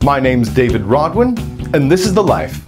My name's David Rodwin, and this is The Life.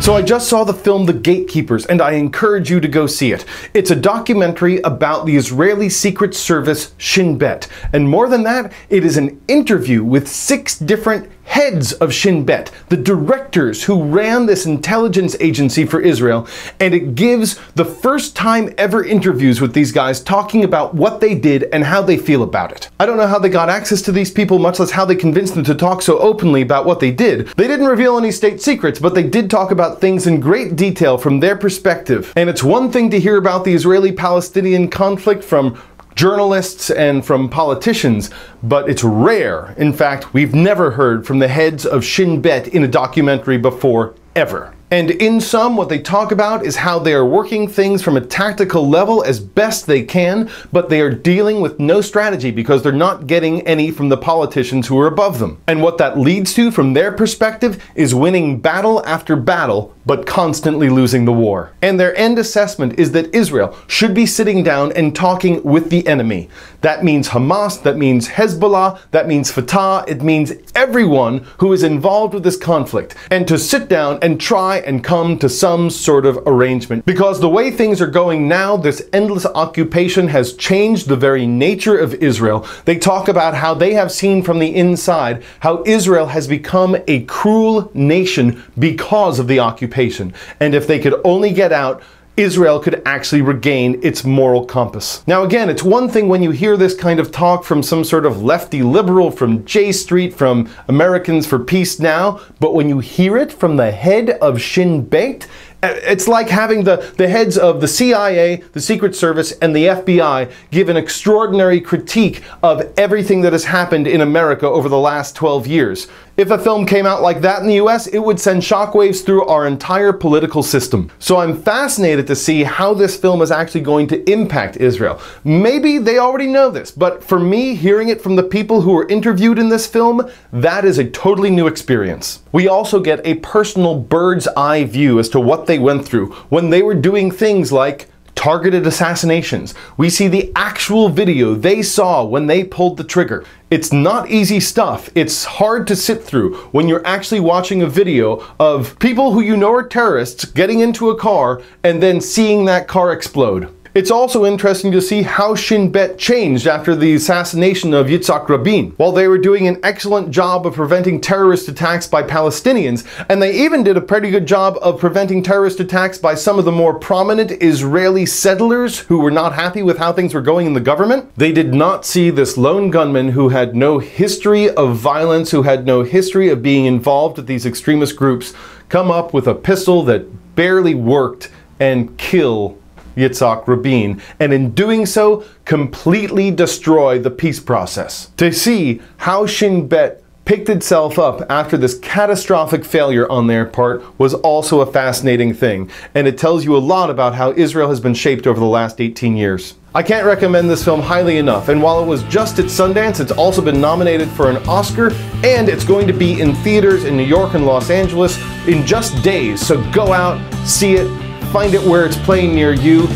So I just saw the film The Gatekeepers, and I encourage you to go see it. It's a documentary about the Israeli Secret Service Shin Bet. And more than that, it is an interview with 6 different heads of Shin Bet, the directors who ran this intelligence agency for Israel, and it gives the first time ever interviews with these guys talking about what they did and how they feel about it. I don't know how they got access to these people, much less how they convinced them to talk so openly about what they did. They didn't reveal any state secrets, but they did talk about things in great detail from their perspective. And it's one thing to hear about the Israeli-Palestinian conflict from journalists and from politicians, but it's rare. In fact, we've never heard from the heads of Shin Bet in a documentary before, ever. And in sum, what they talk about is how they are working things from a tactical level as best they can, but they are dealing with no strategy because they're not getting any from the politicians who are above them. And what that leads to, from their perspective, is winning battle after battle, but constantly losing the war. And their end assessment is that Israel should be sitting down and talking with the enemy. That means Hamas, that means Hezbollah, that means Fatah, it means everyone who is involved with this conflict. And to sit down and try and come to some sort of arrangement. Because the way things are going now, this endless occupation has changed the very nature of Israel. They talk about how they have seen from the inside how Israel has become a cruel nation because of the occupation. And if they could only get out, Israel could actually regain its moral compass. Now again, it's one thing when you hear this kind of talk from some sort of lefty liberal, from J Street, from Americans for Peace Now, but when you hear it from the head of Shin Bet, it's like having the heads of the CIA, the Secret Service, and the FBI give an extraordinary critique of everything that has happened in America over the last 12 years. If a film came out like that in the US, it would send shockwaves through our entire political system. So I'm fascinated to see how this film is actually going to impact Israel. Maybe they already know this, but for me, hearing it from the people who were interviewed in this film, that is a totally new experience. We also get a personal bird's eye view as to what they went through when they were doing things like targeted assassinations. We see the actual video they saw when they pulled the trigger. It's not easy stuff. It's hard to sit through when you're actually watching a video of people who you know are terrorists getting into a car and then seeing that car explode. It's also interesting to see how Shin Bet changed after the assassination of Yitzhak Rabin. While they were doing an excellent job of preventing terrorist attacks by Palestinians, and they even did a pretty good job of preventing terrorist attacks by some of the more prominent Israeli settlers who were not happy with how things were going in the government, they did not see this lone gunman who had no history of violence, who had no history of being involved with these extremist groups, come up with a pistol that barely worked and kill Yitzhak Rabin, and in doing so, completely destroy the peace process. To see how Shin Bet picked itself up after this catastrophic failure on their part was also a fascinating thing, and it tells you a lot about how Israel has been shaped over the last 18 years. I can't recommend this film highly enough, and while it was just at Sundance, it's also been nominated for an Oscar, and it's going to be in theaters in New York and Los Angeles in just days, so go out, see it, find it where it's playing near you,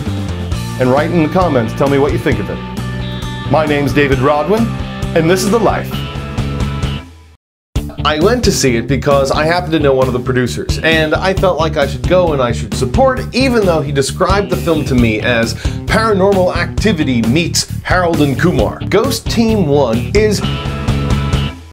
and write in the comments, tell me what you think of it. My name's David Rodwin, and this is The Life. I went to see it because I happen to know one of the producers, and I felt like I should go and I should support, even though he described the film to me as Paranormal Activity meets Harold and Kumar. Ghost Team 1 is